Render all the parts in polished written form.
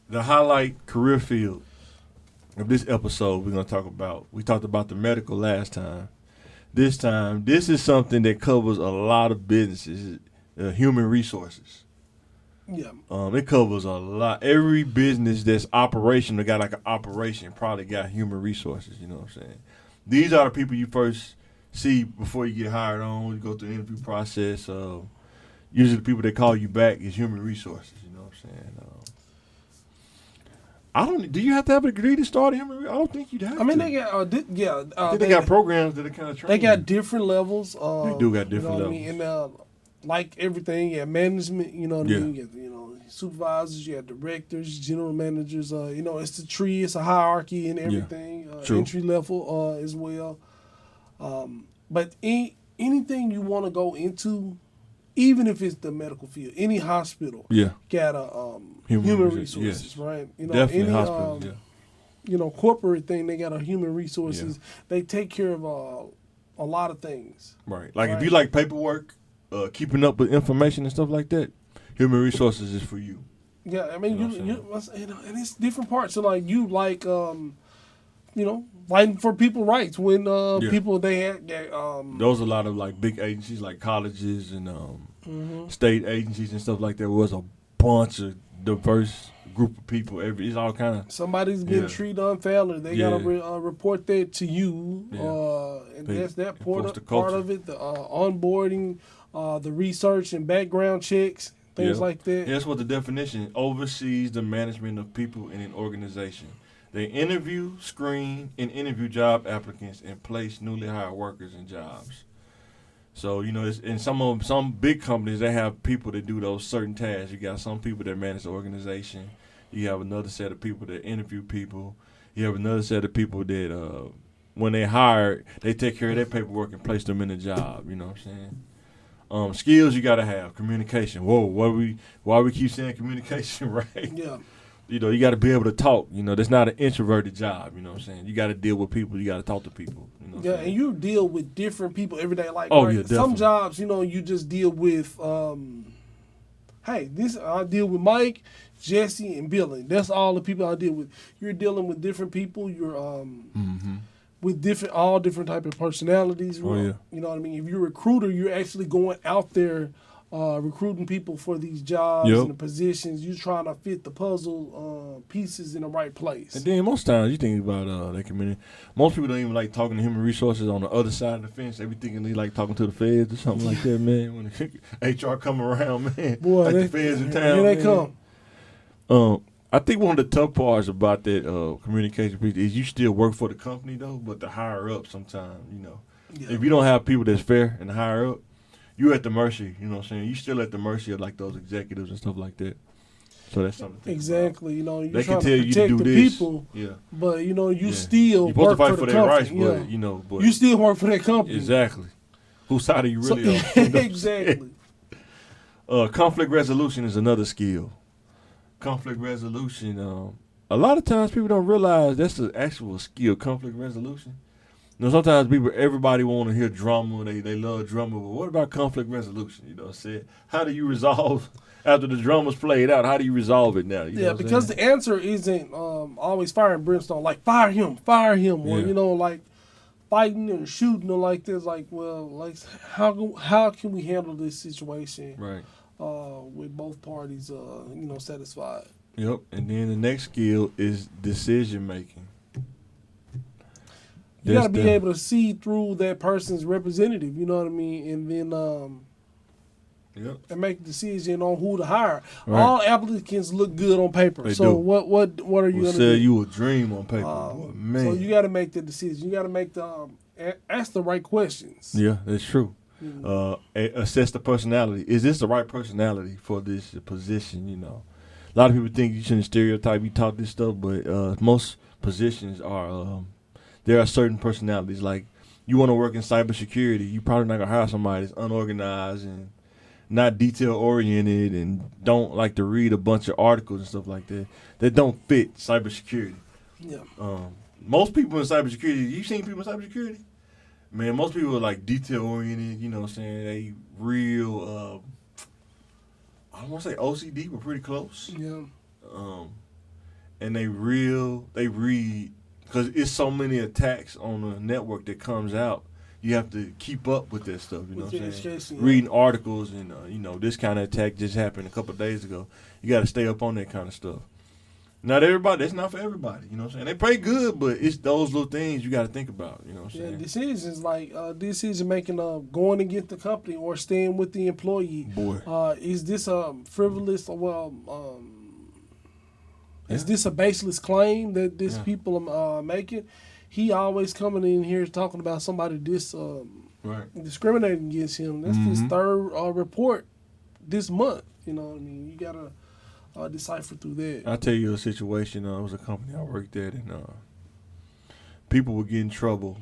the highlight career field of this episode, we talked about the medical last time. This time, this is something that covers a lot of businesses, human resources. Yeah. It covers a lot. Every business that's operational got like an operation probably got human resources. You know what I'm saying? These are the people you first see before you get hired on. You go through the interview process. Usually the people that call you back is human resources. You know what I'm saying? I don't. Do you have to have a degree to start a human? I don't think you'd have. I mean, to. they got I think they got programs that are kind of trained. They got different levels. They do got different levels. I mean? And like everything, yeah, management. You know what I mean? You got, supervisors, you got directors, general managers. It's the tree. It's a hierarchy and everything. Entry level as well. But anything you want to go into, even if it's the medical field, any hospital, got a human resources, right? Definitely hospitals, Corporate thing, they got a human resources. They take care of a lot of things. Right. Like if you like paperwork, keeping up with information and stuff like that, human resources is for you. Yeah, I mean, and it's different parts. So like you like, fighting for people's rights when people they had. Those are a lot of like big agencies like colleges and state agencies and stuff like that. Was a bunch of diverse group of people. It's all kind of somebody's been treated unfairly. They gotta report that to you, and that's that part of it. The onboarding, the research and background checks, things like that. That's what the definition oversees the management of people in an organization. They interview, screen, and interview job applicants and place newly hired workers in jobs. So, it's, in some big companies, they have people that do those certain tasks. You got some people that manage the organization. You have another set of people that interview people. You have another set of people that, when they hire, they take care of their paperwork and place them in the job. You know what I'm saying? Skills you got to have. Communication. Whoa, why we keep saying communication, right? Yeah. You got to be able to talk. That's not an introverted job. You know what I'm saying? You got to deal with people. You got to talk to people. And you deal with different people every day. Like, definitely. Some jobs, you just deal with, I deal with Mike, Jesse, and Billy. That's all the people I deal with. You're dealing with different people. You're with all different type of personalities. You know what I mean? If you're a recruiter, you're actually going out there recruiting people for these jobs and the positions. You're trying to fit the puzzle pieces in the right place. And then most times you think about that community. Most people don't even like talking to human resources on the other side of the fence. They be thinking they like talking to the feds or something like that, man. When HR come around, man, boy, like the feds in town. Here they come. I think one of the tough parts about that communication piece is you still work for the company though, but the higher up sometimes, if you don't have people that's fair and higher up, you're at the mercy, you know what I'm saying? You're still at the mercy of like those executives and stuff like that. So that's something to think exactly. about. You're they trying can tell to you to do the this. people, but you still you're supposed work to fight for for the their company. rights, but you still work for that company. Exactly. Whose side are you really on? Exactly. Conflict resolution is another skill. Conflict resolution, a lot of times people don't realize that's the actual skill, conflict resolution. Sometimes everybody want to hear drama. They love drama. But what about conflict resolution? How do you resolve after the drama's played out? How do you resolve it now? Because the answer isn't always fire and brimstone. Like fire him, or like fighting and shooting or like this. Like how can we handle this situation? Right. With both parties, satisfied. Yep. And then the next skill is decision making. You got to be able to see through that person's representative, you know what I mean, and then and make a decision on who to hire. Right. All applicants look good on paper. They so do. What are you going to do? Sell you a dream on paper, man. So you got to make the decision. You got to make ask the right questions. Yeah, that's true. Assess the personality. Is this the right personality for this position? A lot of people think you shouldn't stereotype. You talk this stuff, but most positions are. There are certain personalities. Like you want to work in cybersecurity, you probably not gonna hire somebody that's unorganized and not detail oriented and don't like to read a bunch of articles and stuff like that. That don't fit cybersecurity. Yeah. Most people in cybersecurity. You seen people in cybersecurity? Man, most people are like detail oriented. You know what I'm saying? They real. I don't want to say OCD, but pretty close. Yeah. and they read, because it's so many attacks on the network that comes out. You have to keep up with that stuff, you know what I'm saying? Reading articles and, this kind of attack just happened a couple of days ago. You got to stay up on that kind of stuff. Not everybody, that's not for everybody, you know what I'm saying? They pay good, but it's those little things you got to think about, you know what I'm saying? Decisions like decision making of going against the company or staying with the employee. Boy. Is this a frivolous, is this a baseless claim that these people are making? He always coming in here talking about somebody discriminating against him. That's his third report this month. You know what I mean? You got to decipher through that. I'll tell you a situation. It was a company I worked at, and people would get in trouble.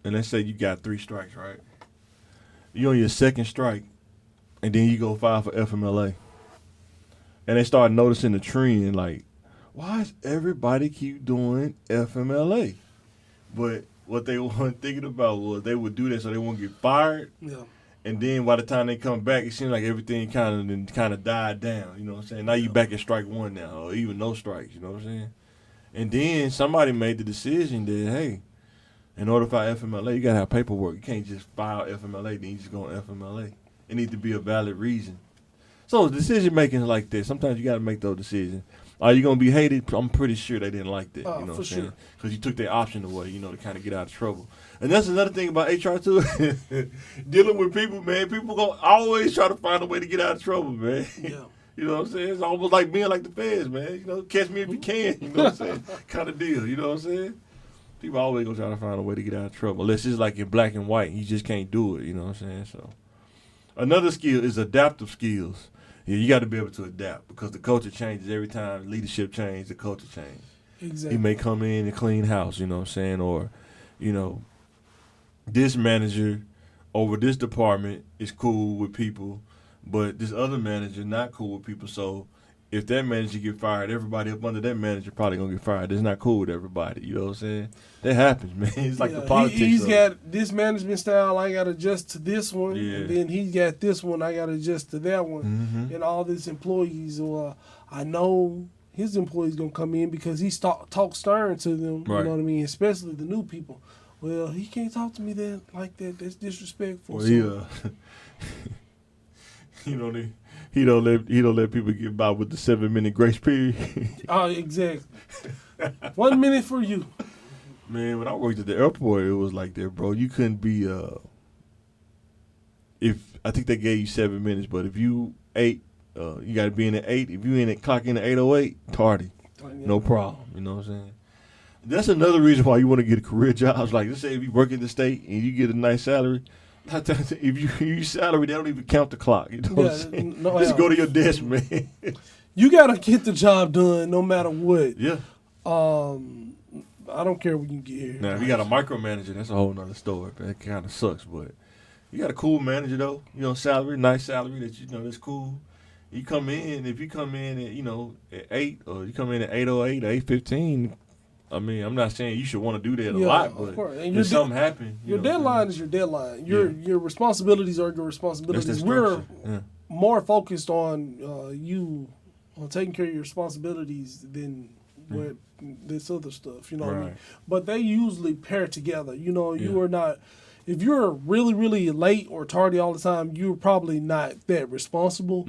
And let's say you got 3 strikes, right? You on your second strike, and then you go file for FMLA. And they start noticing the trend, like, why does everybody keep doing FMLA? But what they weren't thinking about was they would do that so they won't get fired. Yeah. And then by the time they come back, it seems like everything kind of died down. You know what I'm saying? Now you back at strike 1 now, or even no strikes. You know what I'm saying? And then somebody made the decision that, hey, in order to file FMLA, you gotta have paperwork. You can't just file FMLA, then you just go on FMLA. It needs to be a valid reason. So decision making is like this. Sometimes you gotta make those decisions. Are you gonna be hated? I'm pretty sure they didn't like that. You know what I'm saying? Because you took their option away, to kind of get out of trouble. And that's another thing about HR too. Dealing with people, man. People gonna always try to find a way to get out of trouble, man. Yeah. You know what I'm saying? It's almost like being like the feds, man. Catch me if you can. You know what I'm saying? Kind of deal. You know what I'm saying? People always gonna try to find a way to get out of trouble. Unless it's like in black and white, you just can't do it. You know what I'm saying? So another skill is adaptive skills. Yeah, you got to be able to adapt because the culture changes every time. Leadership changes, the culture changes. Exactly. He may come in and clean house, you know what I'm saying? Or, this manager over this department is cool with people, but this other manager not cool with people. So if that manager get fired, everybody up under that manager probably going to get fired. It's not cool with everybody, you know what I'm saying? That happens, man. It's like the politics. He's got this management style, I got to adjust to this one. Yeah. And then he's got this one, I got to adjust to that one. Mm-hmm. And all these employees, I know his employees going to come in because he talk stern to them, right. You know what I mean? Especially the new people. Well, he can't talk to me like that. That's disrespectful. Well, he don't let people get by with the 7-minute grace period. Oh, exactly. 1 minute for you. Man, when I worked at the airport, it was like that, bro. You couldn't be I think they gave you 7 minutes, but if you ate, you got to be in at 8. If you in at clock in at 8:08, tardy, no problem. You know what I'm saying? That's another reason why you want to get a career job. Like, let's say if you work in the state and you get a nice salary, if you salary, they don't even count the clock. You know what I'm saying? Just go to your desk, man. You got to get the job done no matter what. Yeah. I don't care when you get here. Now, if you got a micromanager, that's a whole nother story. That kind of sucks, but you got a cool manager, though. Salary, nice salary that, that's cool. You come in, if you come in at, at 8 or you come in at 8:08 or 8:15, I mean, I'm not saying you should want to do that a lot, but if something happen. Your deadline is your deadline. Your responsibilities are your responsibilities. We're more focused on you on taking care of your responsibilities than what this other stuff, what I mean? But they usually pair together. You are not, if you're really, really late or tardy all the time, you're probably not that responsible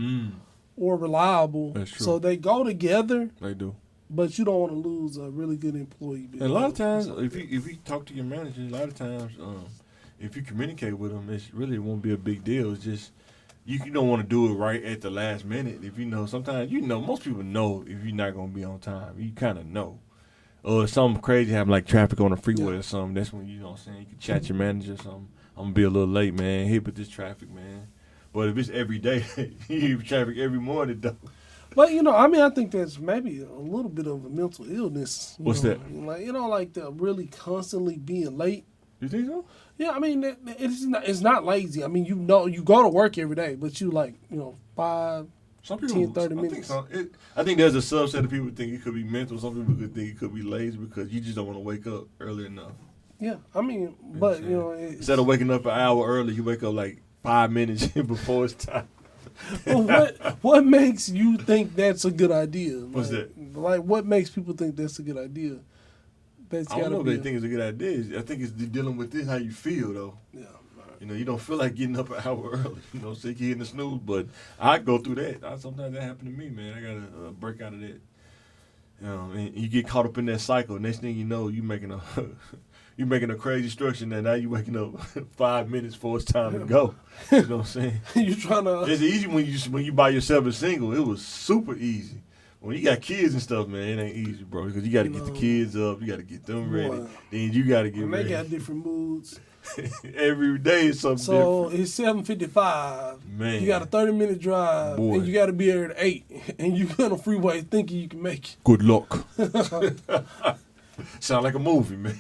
or reliable. That's true. So they go together. They do. But you don't want to lose a really good employee. And a lot of times, if you talk to your manager, a lot of times, if you communicate with them, it really won't be a big deal. It's just you don't want to do it right at the last minute. If sometimes most people know if you're not going to be on time. You kind of know. Or if something crazy happen, like traffic on the freeway or something, that's when you know what I'm saying, you can chat your manager or something. I'm going to be a little late, man. Hit with this traffic, man. But if it's every day, you have traffic every morning, though. But, I think that's maybe a little bit of a mental illness. What's that? Like the really constantly being late. You think so? Yeah, I mean, it's not lazy. I mean, you go to work every day, but you 5, some people, 10, 30 minutes. I think there's a subset of people who think it could be mental. Some people could think it could be lazy because you just don't want to wake up early enough. Yeah, I mean, but, instead of waking up an hour early, you wake up like 5 minutes before it's time. Well, what makes you think that's a good idea? What's that? Like, what makes people think that's a good idea? That's I don't know if be they think it's a good idea. I think it's dealing with this how you feel though. Yeah. You know, you don't feel like getting up an hour early. You know, so you hitting the snooze. But I go through that. Sometimes that happen to me, man. I gotta break out of that. You know, and you get caught up in that cycle. Next thing you know, you making a crazy structure that now you waking up 5 minutes before it's time to go. You know what I'm saying? You trying to? It's easy when you by yourself as single. It was super easy. When you got kids and stuff, man, it ain't easy, bro. Because you got to get the kids up, you got to get them ready, then you got to get ready. They got different moods. Every day is something different. So it's 7:55. Man, you got a 30-minute drive, and you got to be there at 8, and you on a freeway thinking you can make it. Good luck. Sound like a movie, man.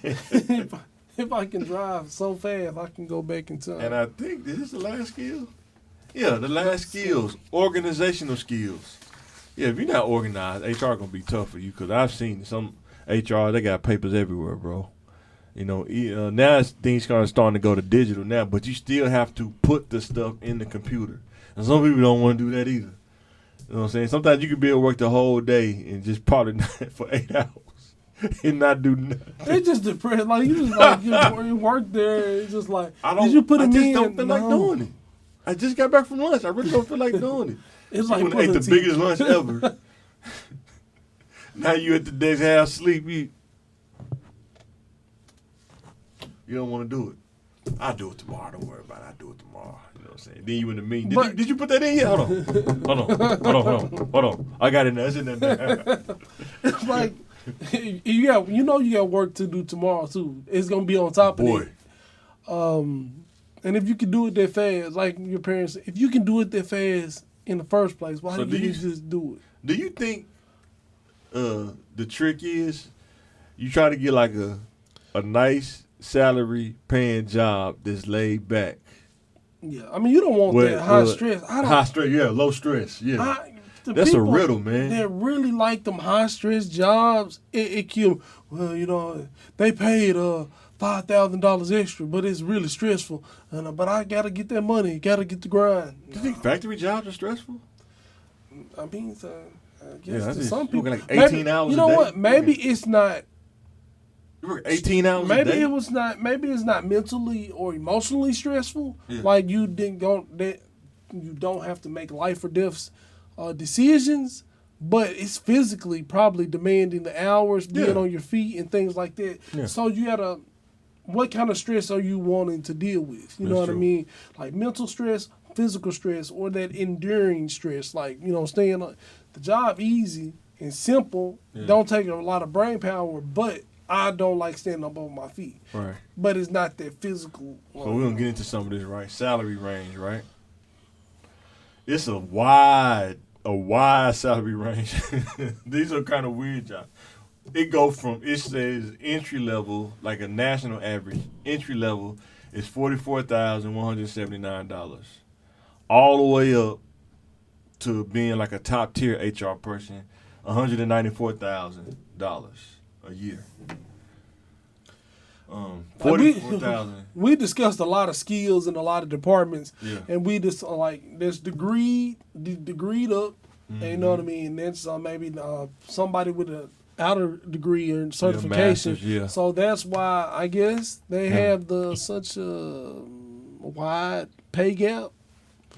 If I can drive so fast, I can go back in time. And I think this is the last skill. Yeah, the last skills, organizational skills. Yeah, if you're not organized, HR gonna be tough for you because I've seen some HR, they got papers everywhere, bro. You know, now things are starting to go to digital now, but you still have to put the stuff in the computer. And some people don't want to do that either. You know what I'm saying? Sometimes you could be able to work the whole day and just probably not for 8 hours and not do nothing. They just depressed. Like, you just like, you work there, it's just like, did you put I it just in? don't feel like doing it. I just got back from lunch. I really don't feel like doing it. It's You like ate the biggest lunch ever. Now you at the next half sleep. You don't want to do it. I'll do it tomorrow. Don't worry about it. I'll do it tomorrow. You know what I'm saying? Then you in the meeting. Did you put that in here? Hold on. I got it now. It's in there. It's like, you got work to do tomorrow too. It's gonna be on top of it. And if you can do it that fast, like your parents, if you can do it that fast in the first place, why do you just do it? Do you think the trick is you try to get like a nice salary paying job that's laid back? Yeah, I mean, you don't want that high stress. High stress, yeah, low stress, yeah. That's a riddle, man. That really like them high stress jobs, it kill. Well, you know, they paid $5,000 extra, but it's really stressful. But I gotta get that money, gotta get the grind. Do you think factory jobs are stressful? I mean, I guess to some people people, like 18 hours. You know what? Maybe it's not. You work 18 hours. Maybe a day? it was not. Maybe it's not mentally or emotionally stressful. Yeah. Like you don't have to make life or death decisions, but it's physically probably demanding the hours, being on your feet and things like that. Yeah. So you gotta. What kind of stress are you wanting to deal with? You know what I mean? Like mental stress, physical stress, or that enduring stress. Like, you know, staying the job easy and simple. Yeah. Don't take a lot of brain power, but I don't like standing up on my feet. Right. But it's not that physical. So we're gonna get into some of this, right? Salary range, right? It's a wide salary range. These are kind of weird jobs. It says entry level, like a national average, entry level is $44,179. All the way up to being like a top tier HR person, $194,000 a year. $44,000. We discussed a lot of skills in a lot of departments, and we just there's degreed up. Mm-hmm. You know what I mean? That's maybe somebody with a outer degree or certification. Masters, So that's why I guess they have such a wide pay gap.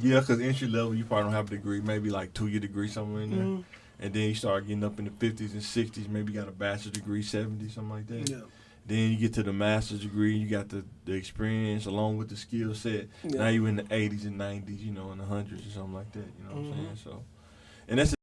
Yeah, because entry level, you probably don't have a degree, maybe like 2-year degree somewhere in there. Mm-hmm. And then you start getting up in the 50s and 60s, maybe you got a bachelor's degree, 70, something like that. Yeah. Then you get to the master's degree, you got the experience along with the skill set. Yeah. Now you're in the 80s and 90s, you know, in the hundreds or something like that. You know what I'm saying? So, and that's